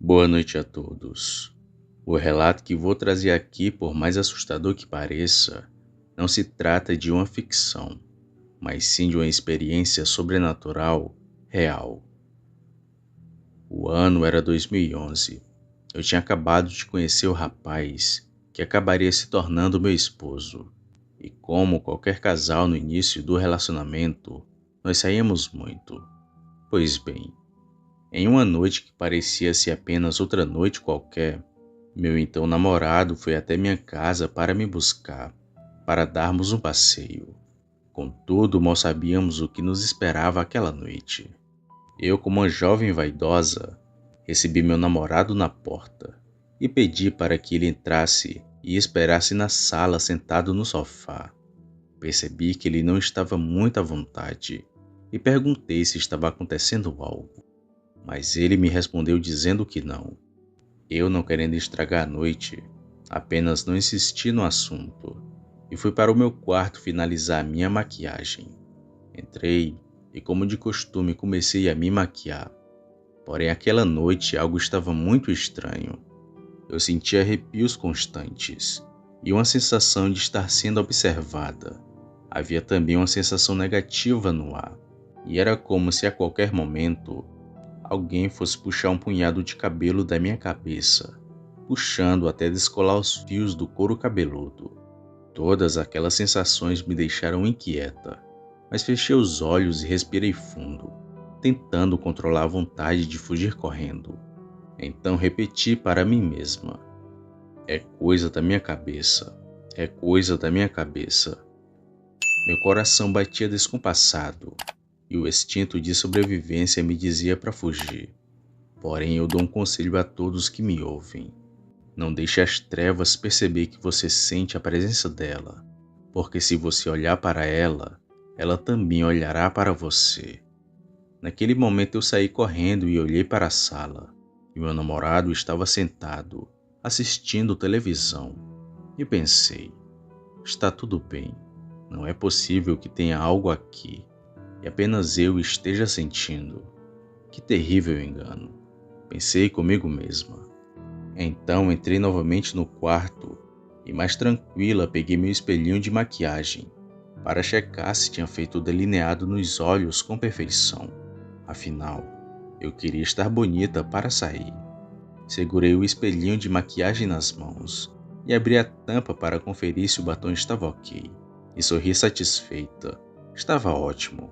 Boa noite a todos. O relato que vou trazer aqui, por mais assustador que pareça, não se trata de uma ficção, mas sim de uma experiência sobrenatural real. O ano era 2011. Eu tinha acabado de conhecer o rapaz que acabaria se tornando meu esposo. E como qualquer casal no início do relacionamento, nós saíamos muito. Pois bem, em uma noite que parecia ser apenas outra noite qualquer, meu então namorado foi até minha casa para me buscar, para darmos um passeio. Contudo, mal sabíamos o que nos esperava aquela noite. Eu, como uma jovem vaidosa, recebi meu namorado na porta e pedi para que ele entrasse e esperasse na sala sentado no sofá. Percebi que ele não estava muito à vontade e perguntei se estava acontecendo algo, mas ele me respondeu dizendo que não. Eu, não querendo estragar a noite, apenas não insisti no assunto e fui para o meu quarto finalizar a minha maquiagem. Entrei e, como de costume, comecei a me maquiar. Porém, aquela noite algo estava muito estranho. Eu sentia arrepios constantes e uma sensação de estar sendo observada. Havia também uma sensação negativa no ar, e era como se a qualquer momento alguém fosse puxar um punhado de cabelo da minha cabeça, puxando até descolar os fios do couro cabeludo. Todas aquelas sensações me deixaram inquieta, mas fechei os olhos e respirei fundo, tentando controlar a vontade de fugir correndo. Então repeti para mim mesma: é coisa da minha cabeça, é coisa da minha cabeça. Meu coração batia descompassado e o instinto de sobrevivência me dizia para fugir. Porém, eu dou um conselho a todos que me ouvem: não deixe as trevas perceber que você sente a presença dela, porque se você olhar para ela, ela também olhará para você. Naquele momento eu saí correndo e olhei para a sala, e meu namorado estava sentado, assistindo televisão. E pensei: está tudo bem, não é possível que tenha algo aqui, e apenas eu esteja sentindo. Que terrível engano, pensei comigo mesma. Então entrei novamente no quarto e, mais tranquila, peguei meu espelhinho de maquiagem para checar se tinha feito o delineado nos olhos com perfeição. Afinal, eu queria estar bonita para sair. Segurei o espelhinho de maquiagem nas mãos e abri a tampa para conferir se o batom estava ok. E sorri satisfeita. Estava ótimo.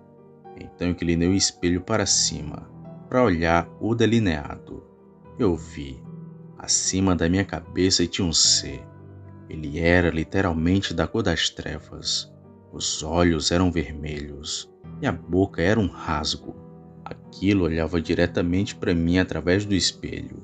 Então inclinei o espelho para cima para olhar o delineado. Eu vi. Acima da minha cabeça tinha um ser. Ele era literalmente da cor das trevas. Os olhos eram vermelhos e a boca era um rasgo. Aquilo olhava diretamente para mim através do espelho.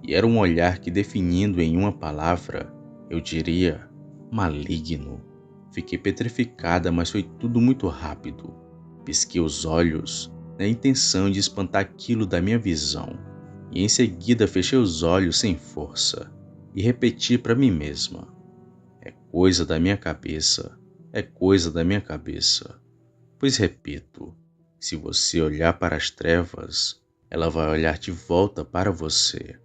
E era um olhar que, definindo em uma palavra, eu diria: maligno. Fiquei petrificada, mas foi tudo muito rápido. Pisquei os olhos na intenção de espantar aquilo da minha visão. E em seguida fechei os olhos sem força e repeti para mim mesma: é coisa da minha cabeça, é coisa da minha cabeça. Pois repito, se você olhar para as trevas, ela vai olhar de volta para você.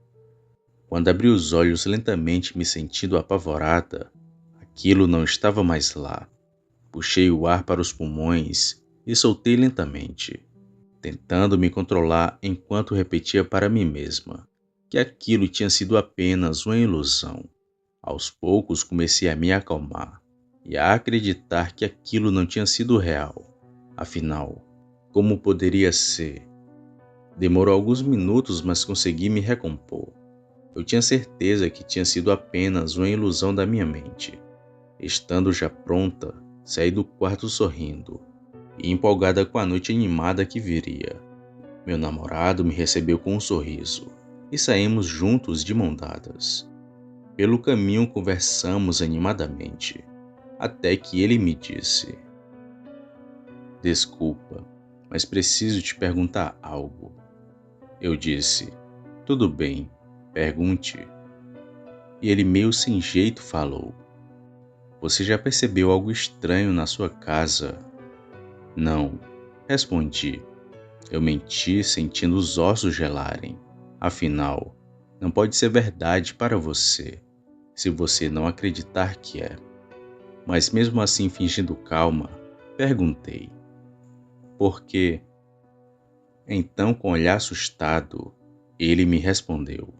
Quando abri os olhos lentamente, me sentindo apavorada, aquilo não estava mais lá. Puxei o ar para os pulmões e soltei lentamente, tentando me controlar enquanto repetia para mim mesma que aquilo tinha sido apenas uma ilusão. Aos poucos comecei a me acalmar e a acreditar que aquilo não tinha sido real. Afinal, como poderia ser? Demorou alguns minutos, mas consegui me recompor. Eu tinha certeza que tinha sido apenas uma ilusão da minha mente. Estando já pronta, saí do quarto sorrindo e empolgada com a noite animada que viria. Meu namorado me recebeu com um sorriso e saímos juntos de mão dadas. Pelo caminho conversamos animadamente, até que ele me disse: desculpa, mas preciso te perguntar algo. Eu disse: tudo bem, pergunte. E ele, meio sem jeito, falou: você já percebeu algo estranho na sua casa? Não, respondi. Eu menti, sentindo os ossos gelarem. Afinal, Não pode ser verdade para você, se você não acreditar que é. Mas mesmo assim, fingindo calma, perguntei: por quê? Então, com um olhar assustado, ele me respondeu: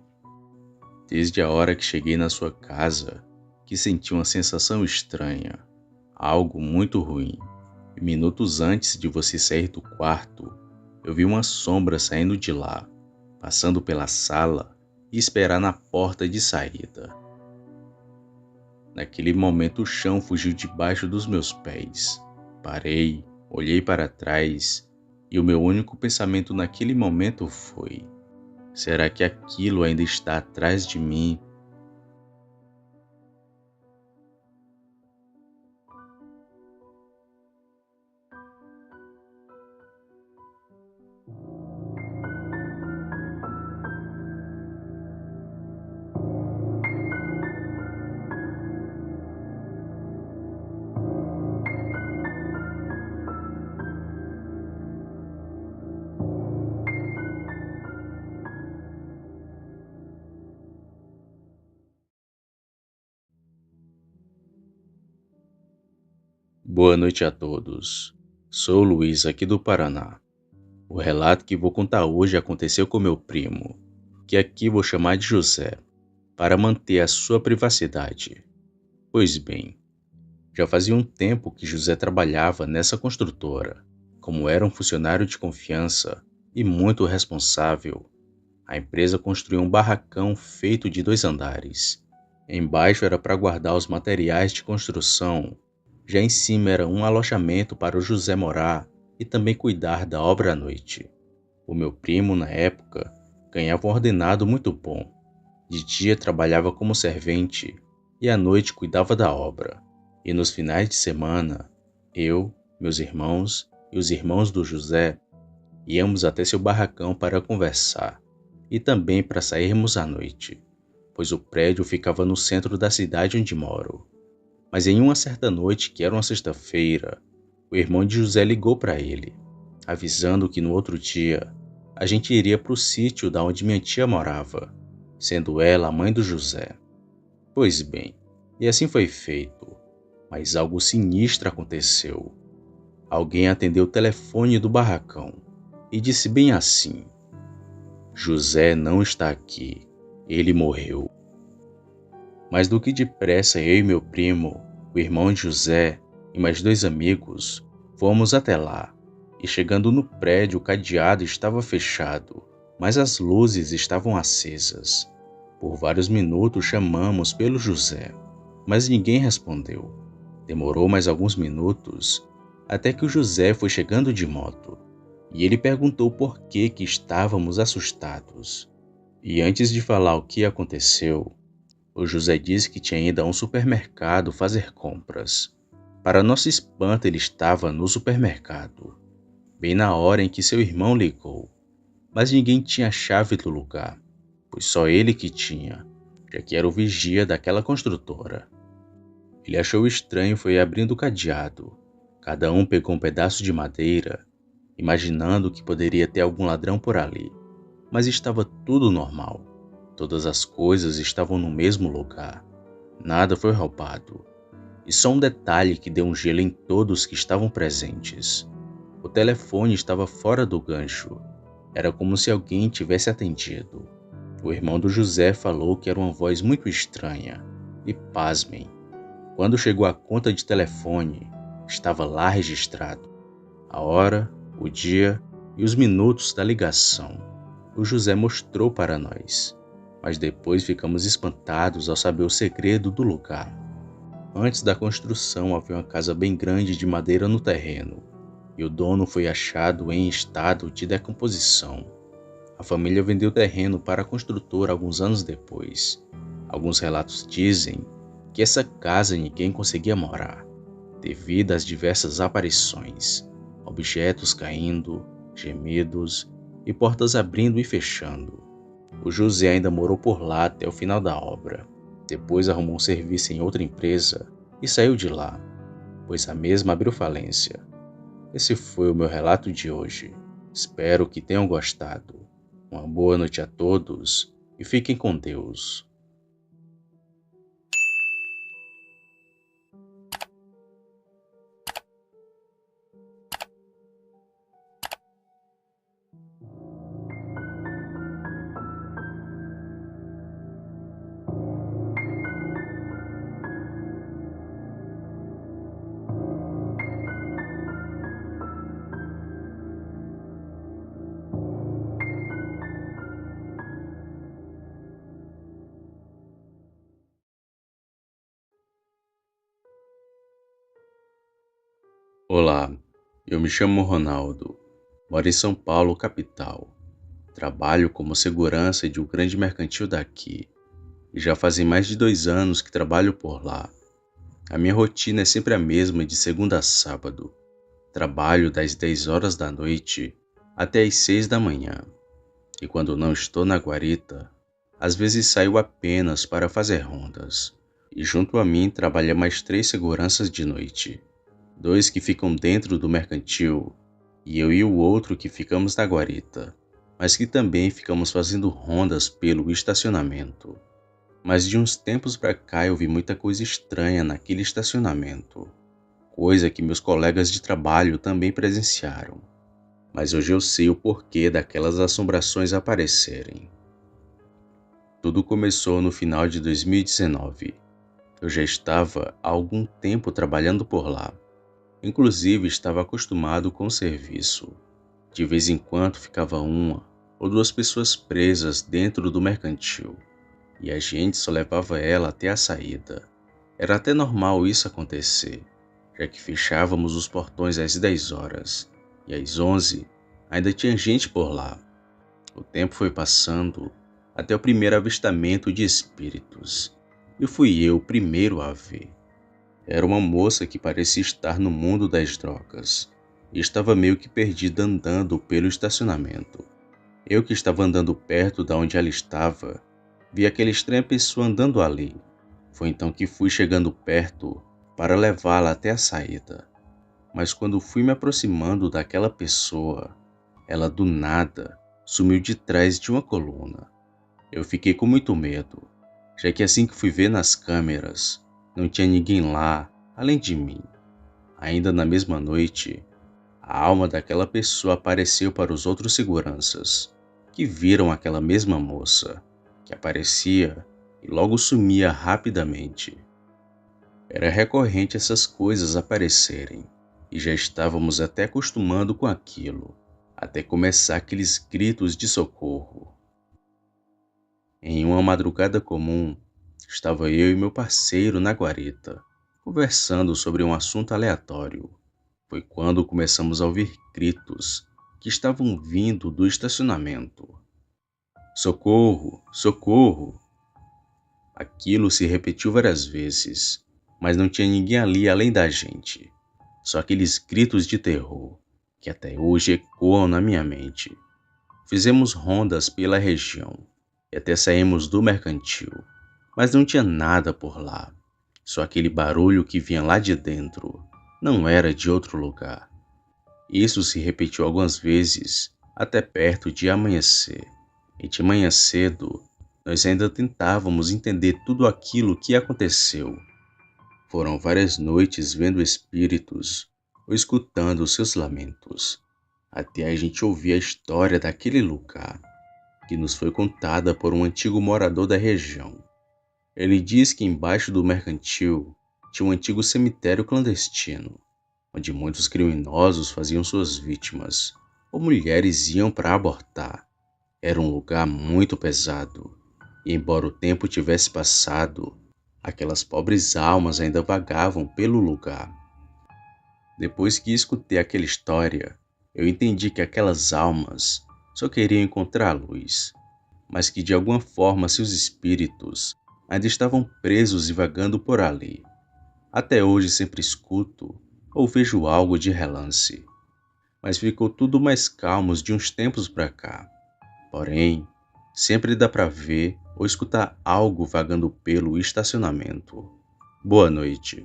desde a hora que cheguei na sua casa, que senti uma sensação estranha, algo muito ruim. E minutos antes de você sair do quarto, eu vi uma sombra saindo de lá, passando pela sala e esperar na porta de saída. Naquele momento, o chão fugiu debaixo dos meus pés. Parei, olhei para trás e o meu único pensamento naquele momento foi: será que aquilo ainda está atrás de mim? Boa noite a todos. Sou o Luiz aqui do Paraná. O relato que vou contar hoje aconteceu com meu primo, que aqui vou chamar de José, para manter a sua privacidade. Pois bem, já fazia um tempo que José trabalhava nessa construtora. Como era um funcionário de confiança e muito responsável, a empresa construiu um barracão feito de 2 andares. Embaixo era para guardar os materiais de construção, já em cima era um alojamento para o José morar e também cuidar da obra à noite. O meu primo, na época, ganhava um ordenado muito bom. De dia trabalhava como servente e à noite cuidava da obra. E nos finais de semana, eu, meus irmãos e os irmãos do José íamos até seu barracão para conversar e também para sairmos à noite, pois o prédio ficava no centro da cidade onde moro. Mas em uma certa noite, que era uma sexta-feira, o irmão de José ligou para ele, avisando que no outro dia a gente iria para o sítio da onde minha tia morava, sendo ela a mãe do José. Pois bem, e assim foi feito, mas algo sinistro aconteceu. Alguém atendeu o telefone do barracão e disse bem assim: José não está aqui, ele morreu. Mas do que depressa eu e meu primo, o irmão de José e mais 2 amigos, fomos até lá. E chegando no prédio, o cadeado estava fechado, mas as luzes estavam acesas. Por vários minutos chamamos pelo José, mas ninguém respondeu. Demorou mais alguns minutos, até que o José foi chegando de moto, e ele perguntou por que estávamos assustados. E antes de falar o que aconteceu, o José disse que tinha ido a um supermercado fazer compras. Para nosso espanto, ele estava no supermercado, bem na hora em que seu irmão ligou. Mas ninguém tinha a chave do lugar, pois só ele que tinha, já que era o vigia daquela construtora. Ele achou estranho e foi abrindo o cadeado. Cada um pegou um pedaço de madeira, imaginando que poderia ter algum ladrão por ali. Mas estava tudo normal. Todas as coisas estavam no mesmo lugar. Nada foi roubado. E só um detalhe que deu um gelo em todos que estavam presentes. O telefone estava fora do gancho. Era como se alguém tivesse atendido. O irmão do José falou que era uma voz muito estranha. E pasmem, quando chegou a conta de telefone, estava lá registrado a hora, o dia e os minutos da ligação. O José mostrou para nós, mas depois ficamos espantados ao saber o segredo do lugar. Antes da construção havia uma casa bem grande de madeira no terreno, e o dono foi achado em estado de decomposição. A família vendeu o terreno para a construtora alguns anos depois. Alguns relatos dizem que essa casa ninguém conseguia morar, devido às diversas aparições, objetos caindo, gemidos e portas abrindo e fechando. O José ainda morou por lá até o final da obra. Depois arrumou um serviço em outra empresa e saiu de lá, pois a mesma abriu falência. Esse foi o meu relato de hoje. Espero que tenham gostado. Uma boa noite a todos e fiquem com Deus. Olá, eu me chamo Ronaldo, moro em São Paulo, capital. Trabalho como segurança de um grande mercantil daqui e já fazem mais de 2 anos que trabalho por lá. A minha rotina é sempre a mesma de segunda a sábado. Trabalho das 10 horas da noite até as 6 da manhã. E quando não estou na guarita, às vezes saio apenas para fazer rondas. E junto a mim trabalham mais 3 seguranças de noite. 2 que ficam dentro do mercantil e eu e o outro que ficamos na guarita, mas que também ficamos fazendo rondas pelo estacionamento. Mas de uns tempos pra cá eu vi muita coisa estranha naquele estacionamento, coisa que meus colegas de trabalho também presenciaram. Mas hoje eu sei o porquê daquelas assombrações aparecerem. Tudo começou no final de 2019. Eu já estava há algum tempo trabalhando por lá. Inclusive estava acostumado com o serviço. De vez em quando ficava uma ou duas pessoas presas dentro do mercantil, e a gente só levava ela até a saída. Era até normal isso acontecer, já que fechávamos os portões às 10 horas, e às 11 ainda tinha gente por lá. O tempo foi passando até o primeiro avistamento de espíritos, e fui eu o primeiro a ver. Era uma moça que parecia estar no mundo das drogas e estava meio que perdida andando pelo estacionamento. Eu que estava andando perto da onde ela estava, vi aquela estranha pessoa andando ali. Foi então que fui chegando perto para levá-la até a saída. Mas quando fui me aproximando daquela pessoa, ela do nada sumiu de trás de uma coluna. Eu fiquei com muito medo, já que assim que fui ver nas câmeras, não tinha ninguém lá além de mim. Ainda na mesma noite, a alma daquela pessoa apareceu para os outros seguranças, que viram aquela mesma moça, que aparecia e logo sumia rapidamente. Era recorrente essas coisas aparecerem, e já estávamos até acostumando com aquilo, até começar aqueles gritos de socorro. Em uma madrugada comum, estava eu e meu parceiro na guarita, conversando sobre um assunto aleatório. Foi quando começamos a ouvir gritos que estavam vindo do estacionamento. Socorro! Socorro! Aquilo se repetiu várias vezes, mas não tinha ninguém ali além da gente. Só aqueles gritos de terror, que até hoje ecoam na minha mente. Fizemos rondas pela região e até saímos do mercantil, mas não tinha nada por lá. Só aquele barulho que vinha lá de dentro, não era de outro lugar. Isso se repetiu algumas vezes, até perto de amanhecer. E de manhã cedo, nós ainda tentávamos entender tudo aquilo que aconteceu. Foram várias noites vendo espíritos ou escutando seus lamentos, até a gente ouvir a história daquele lugar, que nos foi contada por um antigo morador da região. Ele diz que embaixo do mercantil tinha um antigo cemitério clandestino, onde muitos criminosos faziam suas vítimas, ou mulheres iam para abortar. Era um lugar muito pesado, e embora o tempo tivesse passado, aquelas pobres almas ainda vagavam pelo lugar. Depois que escutei aquela história, eu entendi que aquelas almas só queriam encontrar a luz, mas que de alguma forma seus espíritos ainda estavam presos e vagando por ali. Até hoje sempre escuto ou vejo algo de relance, mas ficou tudo mais calmo de uns tempos pra cá. Porém, sempre dá pra ver ou escutar algo vagando pelo estacionamento. Boa noite.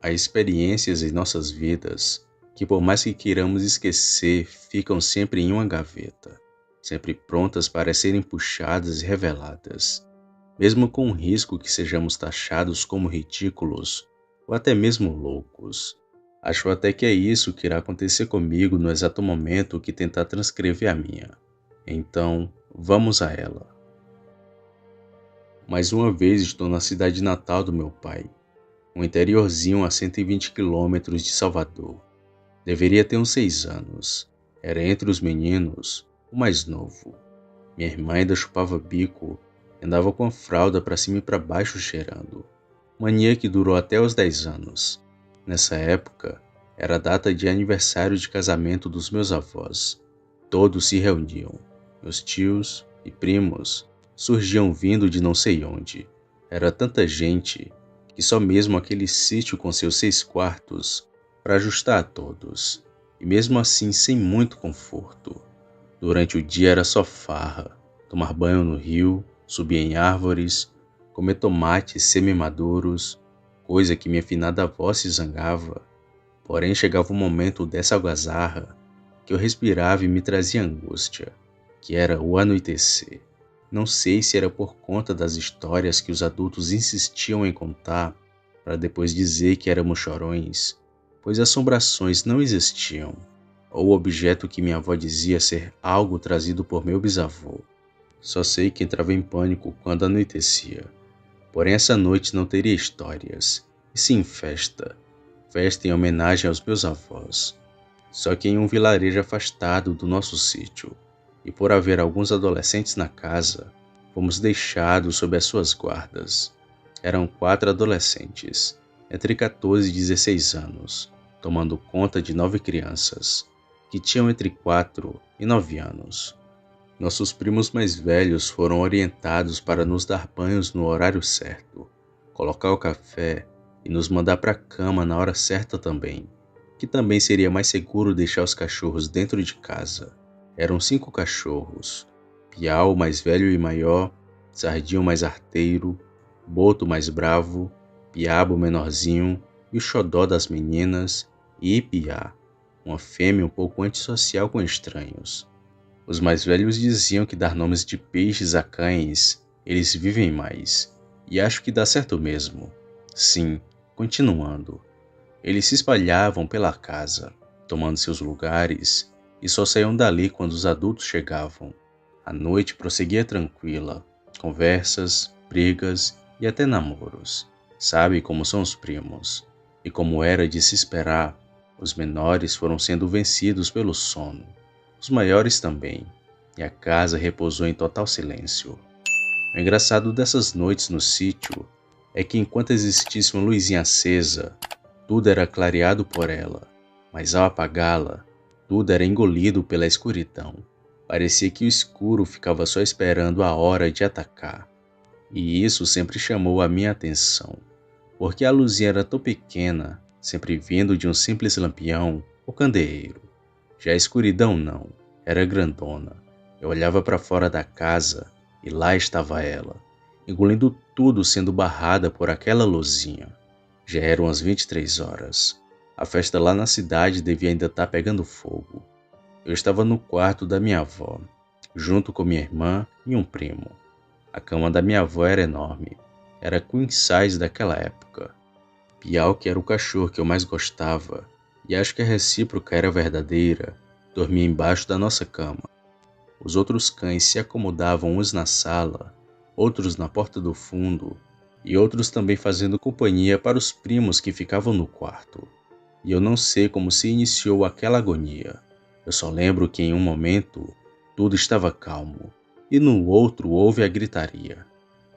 Há experiências em nossas vidas que, por mais que queiramos esquecer, ficam sempre em uma gaveta, sempre prontas para serem puxadas e reveladas, mesmo com o risco que sejamos taxados como ridículos ou até mesmo loucos. Acho até que é isso que irá acontecer comigo no exato momento que tentar transcrever a minha. Então, vamos a ela. Mais uma vez estou na cidade natal do meu pai, um interiorzinho a 120 quilômetros de Salvador. Deveria ter uns 6 anos. Era entre os meninos, o mais novo. Minha irmã ainda chupava bico e andava com a fralda para cima e para baixo cheirando. Mania que durou até os 10 anos. Nessa época, era a data de aniversário de casamento dos meus avós. Todos se reuniam. Meus tios e primos surgiam vindo de não sei onde. Era tanta gente que só mesmo aquele sítio com seus 6 quartos para ajustar a todos, e mesmo assim sem muito conforto. Durante o dia era só farra, tomar banho no rio, subir em árvores, comer tomates semi-maduros, coisa que minha finada avó se zangava. Porém chegava um momento dessa algazarra que eu respirava e me trazia angústia, que era o anoitecer. Não sei se era por conta das histórias que os adultos insistiam em contar para depois dizer que éramos chorões, pois assombrações não existiam, ou o objeto que minha avó dizia ser algo trazido por meu bisavô. Só sei que entrava em pânico quando anoitecia. Porém essa noite não teria histórias, e sim festa. Festa em homenagem aos meus avós. Só que em um vilarejo afastado do nosso sítio, e por haver alguns adolescentes na casa, fomos deixados sob as suas guardas. Eram 4 adolescentes, entre 14 e 16 anos, tomando conta de 9 crianças, que tinham entre 4 e 9 anos. Nossos primos mais velhos foram orientados para nos dar banhos no horário certo, colocar o café e nos mandar para a cama na hora certa também, que também seria mais seguro deixar os cachorros dentro de casa. Eram 5 cachorros, Piau mais velho e maior, Sardinho mais arteiro, Boto mais bravo, Piabo menorzinho e o xodó das meninas, e Ipiá, uma fêmea um pouco antissocial com estranhos. Os mais velhos diziam que dar nomes de peixes a cães, eles vivem mais, e acho que dá certo mesmo. Sim, continuando. Eles se espalhavam pela casa, tomando seus lugares, e só saíam dali quando os adultos chegavam. A noite prosseguia tranquila, conversas, brigas e até namoros. Sabe como são os primos. E como era de se esperar, os menores foram sendo vencidos pelo sono. Os maiores também, e a casa repousou em total silêncio. O engraçado dessas noites no sítio é que enquanto existisse uma luzinha acesa, tudo era clareado por ela, mas ao apagá-la, tudo era engolido pela escuridão. Parecia que o escuro ficava só esperando a hora de atacar. E isso sempre chamou a minha atenção, porque a luzinha era tão pequena, sempre vindo de um simples lampião ou candeeiro. Já a escuridão não, era grandona. Eu olhava para fora da casa e lá estava ela, engolindo tudo sendo barrada por aquela luzinha. Já eram as 23 horas. A festa lá na cidade devia ainda estar pegando fogo. Eu estava no quarto da minha avó, junto com minha irmã e um primo. A cama da minha avó era enorme. Era queen size daquela época. Piau, que era o cachorro que eu mais gostava, e acho que a recíproca era verdadeira, dormia embaixo da nossa cama. Os outros cães se acomodavam uns na sala, outros na porta do fundo, e outros também fazendo companhia para os primos que ficavam no quarto. E eu não sei como se iniciou aquela agonia. Eu só lembro que em um momento tudo estava calmo, e no outro houve a gritaria.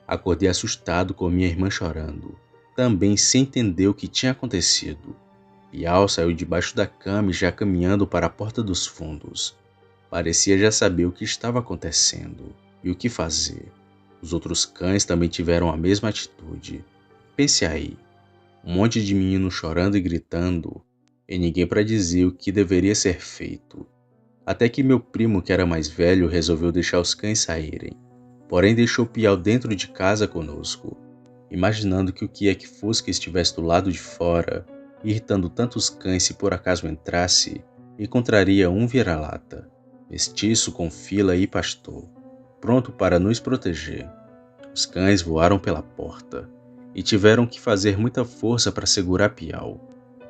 Acordei assustado com minha irmã chorando, também sem entender o que tinha acontecido. Piau saiu debaixo da cama e já caminhando para a porta dos fundos. Parecia já saber o que estava acontecendo e o que fazer. Os outros cães também tiveram a mesma atitude. Pense aí, um monte de meninos chorando e gritando, e ninguém para dizer o que deveria ser feito. Até que meu primo, que era mais velho, resolveu deixar os cães saírem. Porém deixou Piau dentro de casa conosco, imaginando que o que é que fosse que estivesse do lado de fora irritando tantos cães se por acaso entrasse, encontraria um vira-lata, mestiço com fila e pastor, pronto para nos proteger. Os cães voaram pela porta e tiveram que fazer muita força para segurar Piau,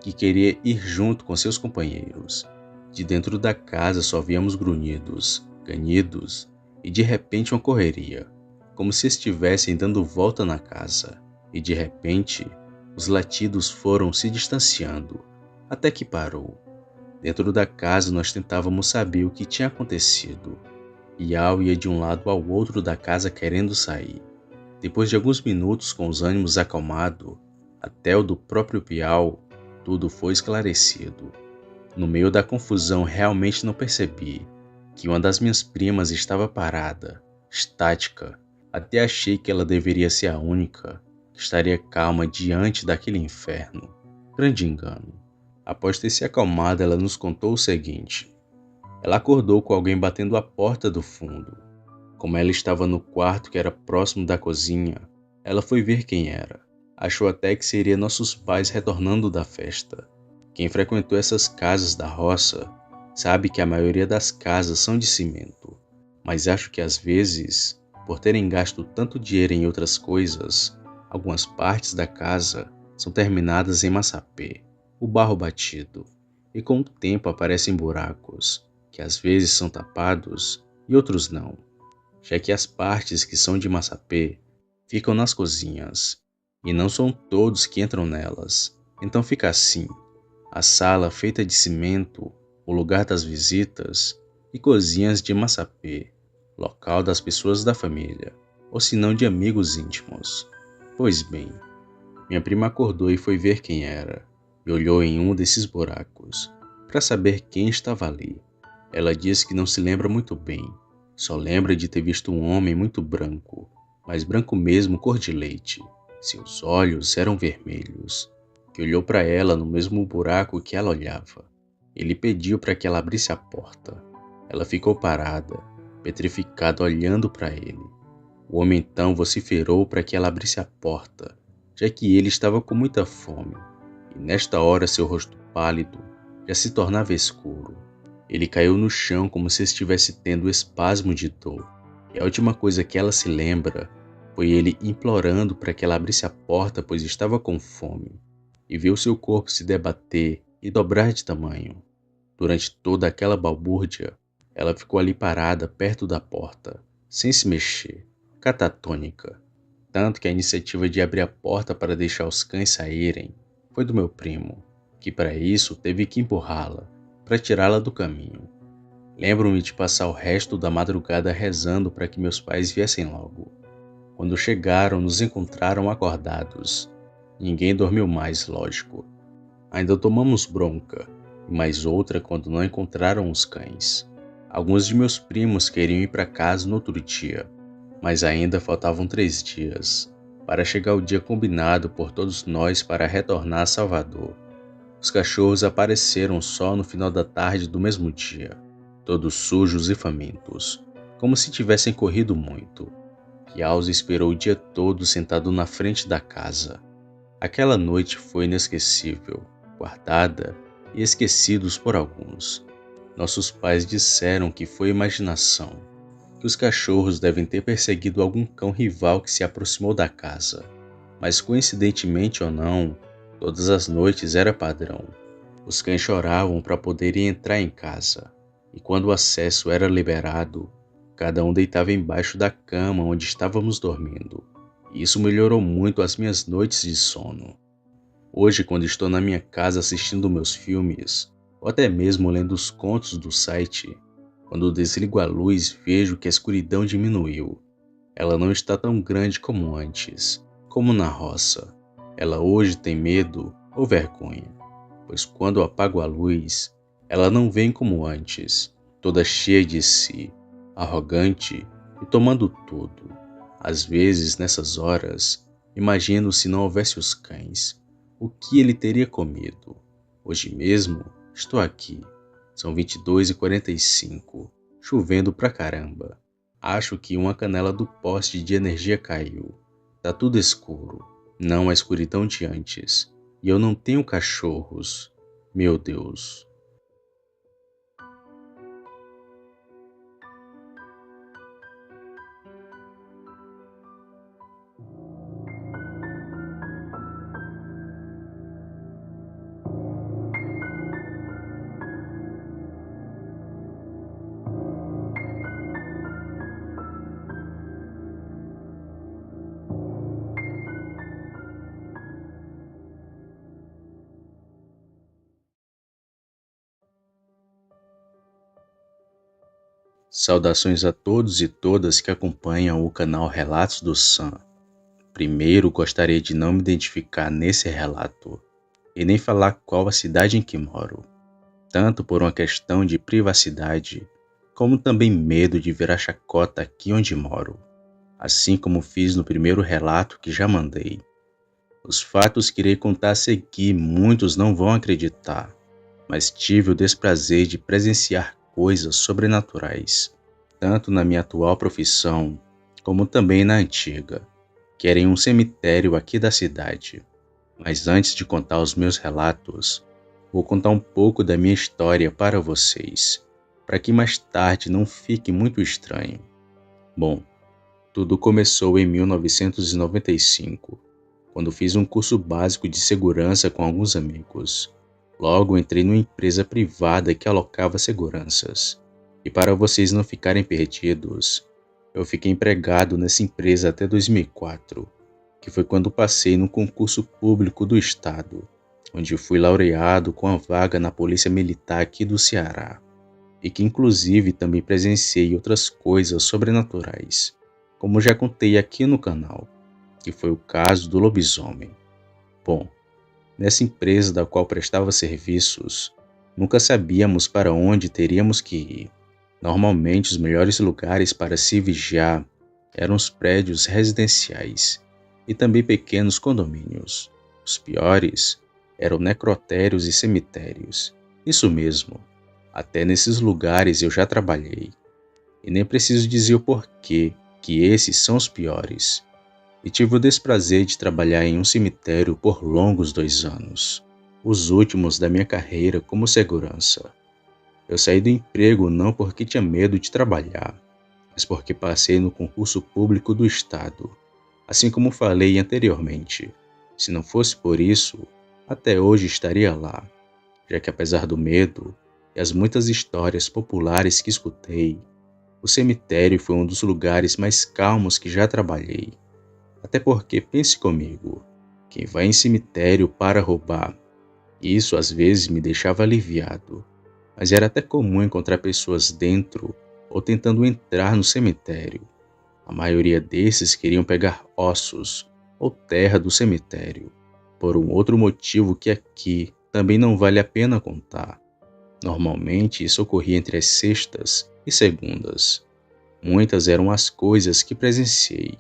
que queria ir junto com seus companheiros. De dentro da casa só víamos grunhidos, ganidos e de repente uma correria, como se estivessem dando volta na casa. E de repente, os latidos foram se distanciando, até que parou. Dentro da casa nós tentávamos saber o que tinha acontecido. Piau ia de um lado ao outro da casa querendo sair. Depois de alguns minutos com os ânimos acalmados, até o do próprio Piau, tudo foi esclarecido. No meio da confusão realmente não percebi que uma das minhas primas estava parada, estática. Até achei que ela deveria ser a única que estaria calma diante daquele inferno. Grande engano. Após ter se acalmado, ela nos contou o seguinte. Ela acordou com alguém batendo a porta do fundo. Como ela estava no quarto que era próximo da cozinha, ela foi ver quem era. Achou até que seria nossos pais retornando da festa. Quem frequentou essas casas da roça sabe que a maioria das casas são de cimento, mas acho que às vezes, por terem gasto tanto dinheiro em outras coisas, algumas partes da casa são terminadas em massapê, o barro batido, e com o tempo aparecem buracos, que às vezes são tapados e outros não, já que as partes que são de massapê ficam nas cozinhas, e não são todos que entram nelas, então fica assim. A sala feita de cimento, o lugar das visitas, e cozinhas de massapê, local das pessoas da família, ou se não de amigos íntimos. Pois bem, minha prima acordou e foi ver quem era, e olhou em um desses buracos, para saber quem estava ali. Ela disse que não se lembra muito bem, só lembra de ter visto um homem muito branco, mas branco mesmo cor de leite. Seus olhos eram vermelhos, que olhou para ela no mesmo buraco que ela olhava. Ele pediu para que ela abrisse a porta. Ela ficou parada, petrificada olhando para ele. O homem então vociferou para que ela abrisse a porta, já que ele estava com muita fome, e nesta hora seu rosto pálido já se tornava escuro. Ele caiu no chão como se estivesse tendo espasmo de dor, e a última coisa que ela se lembra foi ele implorando para que ela abrisse a porta pois estava com fome, e viu seu corpo se debater e dobrar de tamanho. Durante toda aquela balbúrdia, ela ficou ali parada perto da porta, sem se mexer, catatônica, tanto que a iniciativa de abrir a porta para deixar os cães saírem foi do meu primo, que para isso teve que empurrá-la, para tirá-la do caminho. Lembro-me de passar o resto da madrugada rezando para que meus pais viessem logo. Quando chegaram, nos encontraram acordados. Ninguém dormiu mais, lógico. Ainda tomamos bronca, e mais outra quando não encontraram os cães. Alguns de meus primos queriam ir para casa no outro dia, mas ainda faltavam 3 dias para chegar o dia combinado por todos nós para retornar a Salvador. Os cachorros apareceram só no final da tarde do mesmo dia, todos sujos e famintos, como se tivessem corrido muito. Kiaus esperou o dia todo sentado na frente da casa. Aquela noite foi inesquecível, guardada e esquecidos por alguns. Nossos pais disseram que foi imaginação, que os cachorros devem ter perseguido algum cão rival que se aproximou da casa. Mas coincidentemente ou não, todas as noites era padrão. Os cães choravam para poderem entrar em casa, e quando o acesso era liberado, cada um deitava embaixo da cama onde estávamos dormindo. E isso melhorou muito as minhas noites de sono. Hoje, quando estou na minha casa assistindo meus filmes, ou até mesmo lendo os contos do site, quando desligo a luz, vejo que a escuridão diminuiu. Ela não está tão grande como antes, como na roça. Ela hoje tem medo ou vergonha, pois quando eu apago a luz, ela não vem como antes, toda cheia de si, arrogante e tomando tudo. Às vezes, nessas horas, imagino se não houvesse os cães, o que ele teria comido. Hoje mesmo, estou aqui. São 22h45, chovendo pra caramba. Acho que uma canela do poste de energia caiu. Tá tudo escuro, não a escuridão de antes, E eu não tenho cachorros. Meu Deus. Saudações a todos e todas que acompanham o canal Relatos do Sam. Primeiro, gostaria de não me identificar nesse relato e nem falar qual a cidade em que moro, tanto por uma questão de privacidade, como também medo de virar chacota aqui onde moro, assim como fiz no primeiro relato que já mandei. Os fatos que irei contar a seguir muitos não vão acreditar, mas tive o desprazer de presenciar coisas sobrenaturais, tanto na minha atual profissão, como também na antiga, que era em um cemitério aqui da cidade. Mas antes de contar os meus relatos, vou contar um pouco da minha história para vocês, para que mais tarde não fique muito estranho. Bom, tudo começou em 1995, quando fiz um curso básico de segurança com alguns amigos. Logo entrei numa empresa privada que alocava seguranças. E para vocês não ficarem perdidos, eu fiquei empregado nessa empresa até 2004, que foi quando passei no concurso público do estado, onde fui laureado com a vaga na Polícia Militar aqui do Ceará, e que inclusive também presenciei outras coisas sobrenaturais, como já contei aqui no canal, que foi o caso do lobisomem. Bom, nessa empresa da qual prestava serviços, nunca sabíamos para onde teríamos que ir. Normalmente, os melhores lugares para se vigiar eram os prédios residenciais e também pequenos condomínios. Os piores eram necrotérios e cemitérios. Isso mesmo, até nesses lugares eu já trabalhei. E nem preciso dizer o porquê que esses são os piores. E tive o desprazer de trabalhar em um cemitério por longos 2 anos, os últimos da minha carreira como segurança. Eu saí do emprego não porque tinha medo de trabalhar, mas porque passei no concurso público do estado, assim como falei anteriormente. Se não fosse por isso, até hoje estaria lá, já que apesar do medo e as muitas histórias populares que escutei, o cemitério foi um dos lugares mais calmos que já trabalhei. Até porque, pense comigo, quem vai em cemitério para roubar, isso às vezes me deixava aliviado, mas era até comum encontrar pessoas dentro ou tentando entrar no cemitério. A maioria desses queriam pegar ossos ou terra do cemitério, por um outro motivo que aqui também não vale a pena contar. Normalmente isso ocorria entre as sextas e segundas. Muitas eram as coisas que presenciei.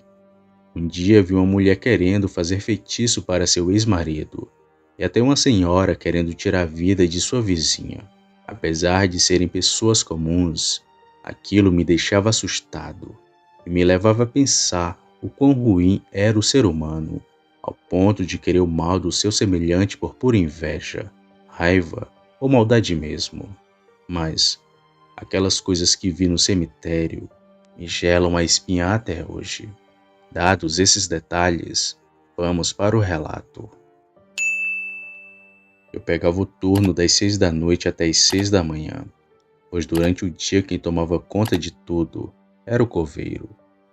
Um dia vi uma mulher querendo fazer feitiço para seu ex-marido, e até uma senhora querendo tirar a vida de sua vizinha. Apesar de serem pessoas comuns, aquilo me deixava assustado e me levava a pensar o quão ruim era o ser humano, ao ponto de querer o mal do seu semelhante por pura inveja, raiva ou maldade mesmo. Mas aquelas coisas que vi no cemitério me gelam a espinha até hoje. Dados esses detalhes, vamos para o relato. Eu pegava o turno das 6 da noite até as 6 da manhã, pois durante o dia quem tomava conta de tudo era o coveiro.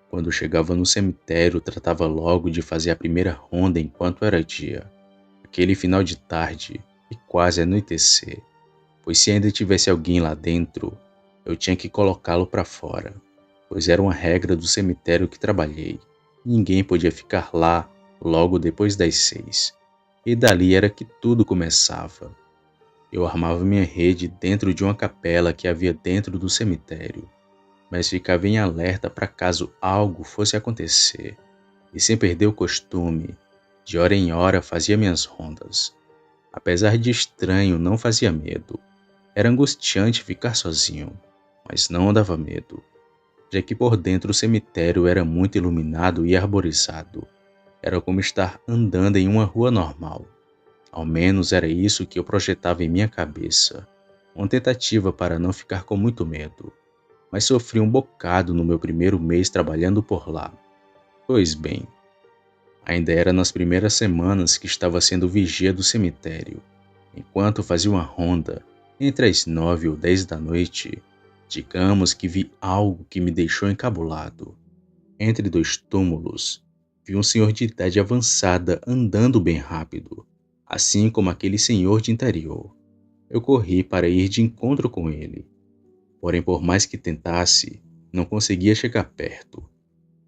Quando chegava no cemitério, tratava logo de fazer a primeira ronda enquanto era dia, aquele final de tarde e quase anoitecer, pois se ainda tivesse alguém lá dentro, eu tinha que colocá-lo para fora, pois era uma regra do cemitério que trabalhei. Ninguém podia ficar lá logo depois das 6. E dali era que tudo começava. Eu armava minha rede dentro de uma capela que havia dentro do cemitério, mas ficava em alerta para caso algo fosse acontecer. E sem perder o costume, de hora em hora fazia minhas rondas. Apesar de estranho, não fazia medo. Era angustiante ficar sozinho, mas não dava medo, já que por dentro o cemitério era muito iluminado e arborizado. Era como estar andando em uma rua normal. Ao menos era isso que eu projetava em minha cabeça. Uma tentativa para não ficar com muito medo. Mas sofri um bocado no meu primeiro mês trabalhando por lá. Pois bem, ainda era nas primeiras semanas que estava sendo vigia do cemitério. Enquanto fazia uma ronda, entre as 9 ou 10 da noite, digamos que vi algo que me deixou encabulado. Entre dois túmulos, vi um senhor de idade avançada andando bem rápido, assim como aquele senhor de interior. Eu corri para ir de encontro com ele, porém por mais que tentasse, não conseguia chegar perto,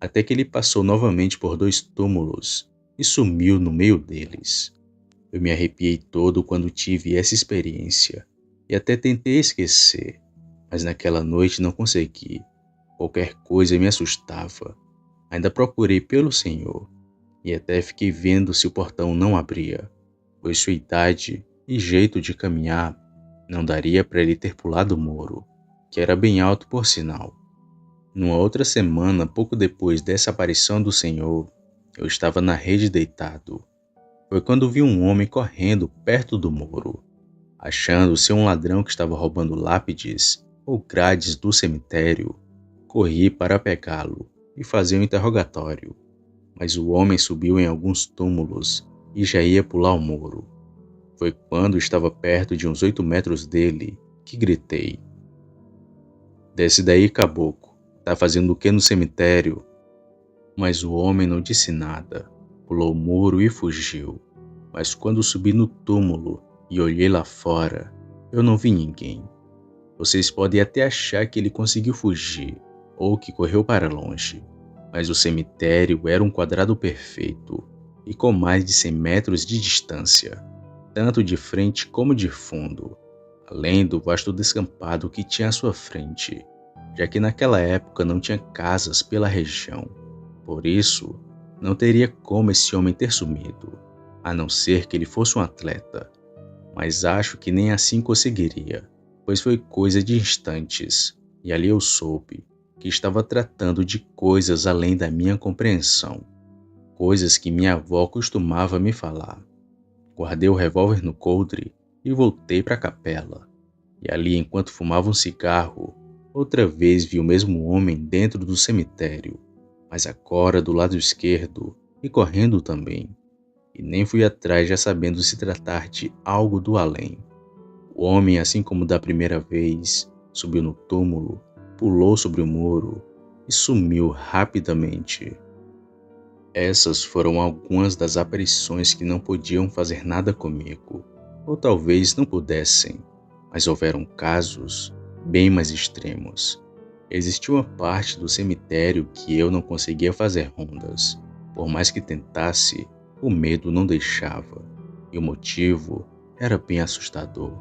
até que ele passou novamente por dois túmulos e sumiu no meio deles. Eu me arrepiei todo quando tive essa experiência e até tentei esquecer, mas naquela noite não consegui. Qualquer coisa me assustava. Ainda procurei pelo Senhor e até fiquei vendo se o portão não abria, pois sua idade e jeito de caminhar não daria para ele ter pulado o muro, que era bem alto por sinal. Numa outra semana, pouco depois dessa aparição do Senhor, eu estava na rede deitado. Foi quando vi um homem correndo perto do muro, achando ser um ladrão que estava roubando lápides ou grades do cemitério. Corri para pegá-lo e fazer um interrogatório, mas o homem subiu em alguns túmulos e já ia pular o muro. Foi quando estava perto de uns 8 metros dele que gritei: "Desce daí, caboclo, tá fazendo o que no cemitério?" Mas o homem não disse nada, pulou o muro e fugiu. Mas quando subi no túmulo e olhei lá fora, eu não vi ninguém. Vocês podem até achar que ele conseguiu fugir ou que correu para longe, mas o cemitério era um quadrado perfeito e com mais de 100 metros de distância, tanto de frente como de fundo, além do vasto descampado que tinha à sua frente, já que naquela época não tinha casas pela região. Por isso, não teria como esse homem ter sumido, a não ser que ele fosse um atleta. Mas acho que nem assim conseguiria, pois foi coisa de instantes, e ali eu soube que estava tratando de coisas além da minha compreensão, coisas que minha avó costumava me falar. Guardei o revólver no coldre e voltei para a capela, e ali, enquanto fumava um cigarro, outra vez vi o mesmo homem dentro do cemitério, mas agora do lado esquerdo e correndo também. E nem fui atrás, já sabendo se tratar de algo do além. O homem, assim como da primeira vez, subiu no túmulo, pulou sobre o muro e sumiu rapidamente. Essas foram algumas das aparições que não podiam fazer nada comigo, ou talvez não pudessem, mas houveram casos bem mais extremos. Existia uma parte do cemitério que eu não conseguia fazer rondas. Por mais que tentasse, o medo não deixava, e o motivo era bem assustador.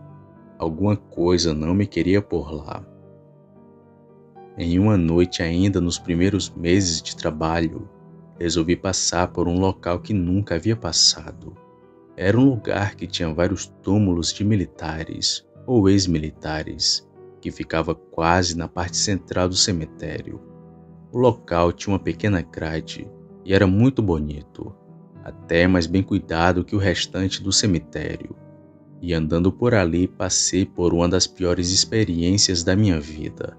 Alguma coisa não me queria por lá. Em uma noite, ainda nos primeiros meses de trabalho, resolvi passar por um local que nunca havia passado. Era um lugar que tinha vários túmulos de militares ou ex-militares, que ficava quase na parte central do cemitério. O local tinha uma pequena grade e era muito bonito, até mais bem cuidado que o restante do cemitério. E andando por ali, passei por uma das piores experiências da minha vida.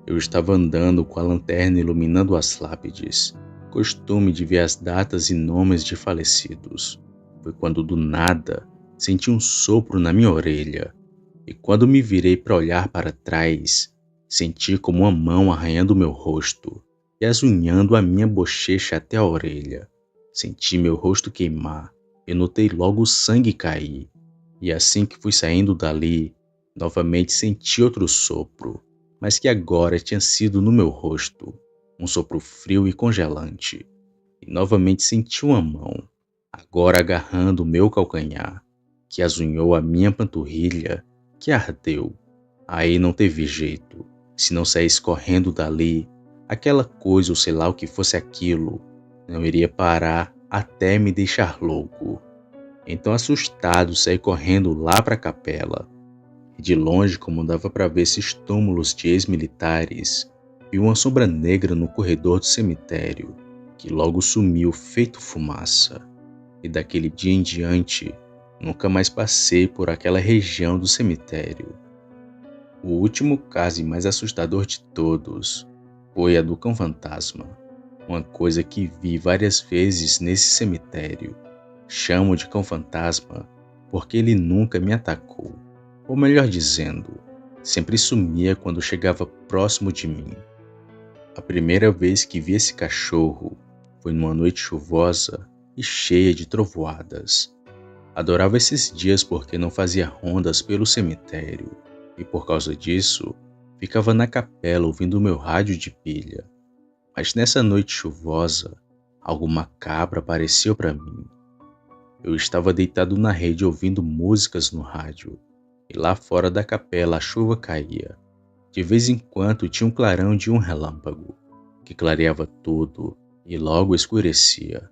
Eu estava andando com a lanterna iluminando as lápides, costume de ver as datas e nomes de falecidos. Foi quando do nada senti um sopro na minha orelha, e quando me virei para olhar para trás, senti como uma mão arranhando meu rosto e azunhando a minha bochecha até a orelha. Senti meu rosto queimar e notei logo o sangue cair. E assim que fui saindo dali, novamente senti outro sopro, mas que agora tinha sido no meu rosto, um sopro frio e congelante. E novamente senti uma mão, agora agarrando o meu calcanhar, que azunhou a minha panturrilha, que ardeu. Aí não teve jeito. Se não saísse correndo dali, aquela coisa ou sei lá o que fosse aquilo, não iria parar até me deixar louco. Então, assustado, saí correndo lá para a capela. E de longe, como dava para ver esses túmulos de ex-militares, vi uma sombra negra no corredor do cemitério, que logo sumiu feito fumaça. E daquele dia em diante, Nunca mais passei por aquela região do cemitério. O último caso e mais assustador de todos foi a do cão fantasma, uma coisa que vi várias vezes nesse cemitério. Chamo de cão fantasma porque ele nunca me atacou, ou melhor dizendo, sempre sumia quando chegava próximo de mim. A primeira vez que vi esse cachorro foi numa noite chuvosa e cheia de trovoadas. Adorava esses dias porque não fazia rondas pelo cemitério e por causa disso ficava na capela ouvindo o meu rádio de pilha. Mas nessa noite chuvosa, algo macabro apareceu para mim. Eu estava deitado na rede ouvindo músicas no rádio e lá fora da capela a chuva caía. De vez em quando tinha um clarão de um relâmpago que clareava tudo e logo escurecia.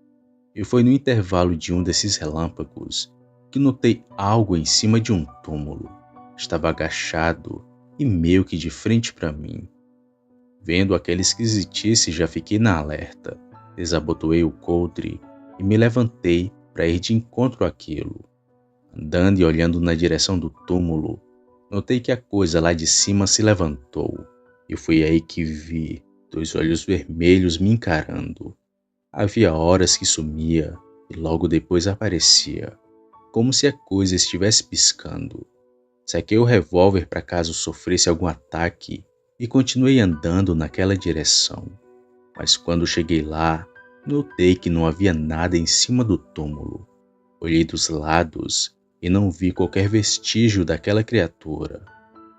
E foi no intervalo de um desses relâmpagos que notei algo em cima de um túmulo. Estava agachado e meio que de frente para mim. Vendo aquela esquisitice, já fiquei na alerta. Desabotoei o coldre e me levantei para ir de encontro àquilo. Andando e olhando na direção do túmulo, notei que a coisa lá de cima se levantou. E foi aí que vi dois olhos vermelhos me encarando. Havia horas que sumia e logo depois aparecia, como se a coisa estivesse piscando. Saquei o revólver para caso sofresse algum ataque e continuei andando naquela direção. Mas quando cheguei lá, notei que não havia nada em cima do túmulo. Olhei dos lados e não vi qualquer vestígio daquela criatura.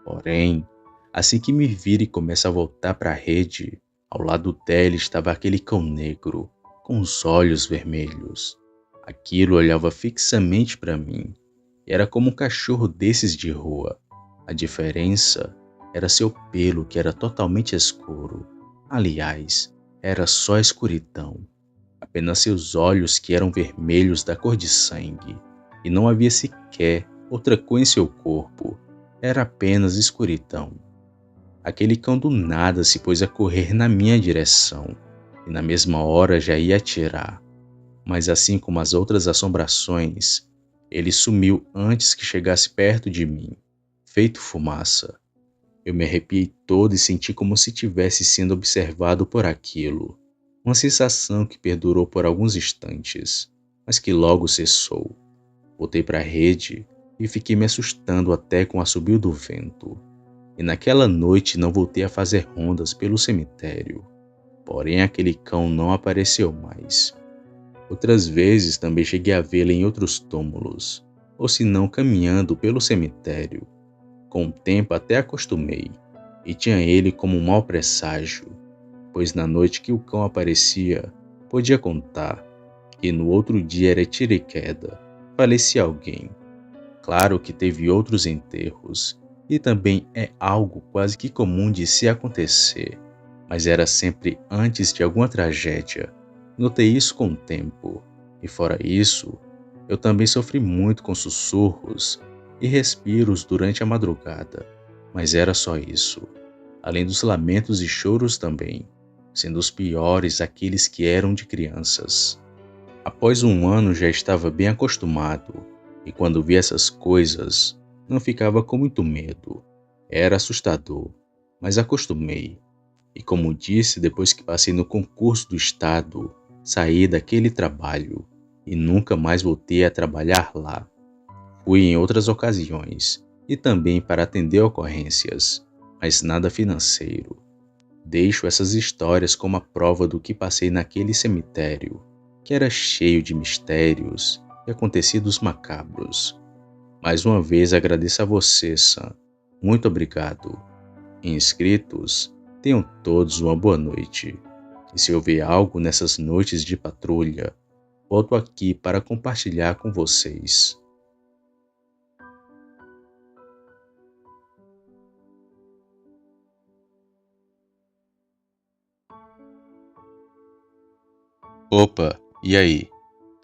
Porém, assim que me vira e começa a voltar para a rede, ao lado dela estava aquele cão negro, com os olhos vermelhos. Aquilo olhava fixamente para mim. Era como um cachorro desses de rua. A diferença era seu pelo, que era totalmente escuro. Aliás, era só escuridão. Apenas seus olhos, que eram vermelhos da cor de sangue. E não havia sequer outra cor em seu corpo. Era apenas escuridão. Aquele cão do nada se pôs a correr na minha direção. E na mesma hora já ia atirar. Mas assim como as outras assombrações, ele sumiu antes que chegasse perto de mim, feito fumaça. Eu me arrepiei todo e senti como se tivesse sendo observado por aquilo. Uma sensação que perdurou por alguns instantes, mas que logo cessou. Voltei para a rede e fiquei me assustando até com o assobio do vento. E naquela noite não voltei a fazer rondas pelo cemitério. Porém, aquele cão não apareceu mais. Outras vezes também cheguei a vê-lo em outros túmulos, ou se não caminhando pelo cemitério. Com o tempo até acostumei, e tinha ele como um mau presságio, pois na noite que o cão aparecia, podia contar que no outro dia era tiro e queda, falecia alguém. Claro que teve outros enterros, e também é algo quase que comum de se acontecer, mas era sempre antes de alguma tragédia. Notei isso com o tempo, e fora isso, eu também sofri muito com sussurros e respiros durante a madrugada, mas era só isso, além dos lamentos e choros também, sendo os piores aqueles que eram de crianças. Após um ano já estava bem acostumado, e quando via essas coisas, não ficava com muito medo. Era assustador, mas acostumei. E como disse, depois que passei no concurso do estado, saí daquele trabalho e nunca mais voltei a trabalhar lá. Fui em outras ocasiões e também para atender ocorrências, mas nada financeiro. Deixo essas histórias como a prova do que passei naquele cemitério, que era cheio de mistérios e acontecidos macabros. Mais uma vez agradeço a você, Sam. Muito obrigado. E inscritos, tenham todos uma boa noite. E se houver algo nessas noites de patrulha, volto aqui para compartilhar com vocês. Opa, e aí?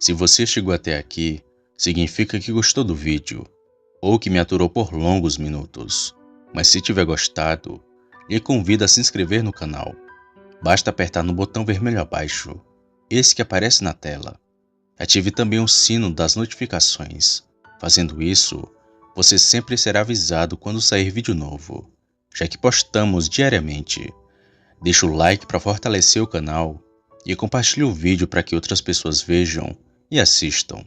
Se você chegou até aqui, significa que gostou do vídeo, ou que me aturou por longos minutos. Mas se tiver gostado, lhe convido a se inscrever no canal. Basta apertar no botão vermelho abaixo, esse que aparece na tela. Ative também o sino das notificações, Fazendo isso, você sempre será avisado quando sair vídeo novo, já que postamos diariamente. Deixa o like para fortalecer o canal e compartilhe o vídeo para que outras pessoas vejam e assistam.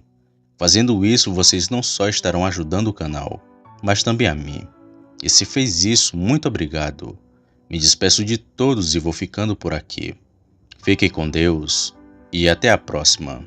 Fazendo isso, vocês não só estarão ajudando o canal, mas também a mim. E se fez isso, muito obrigado. Me despeço de todos e vou ficando por aqui. Fiquem com Deus e até a próxima.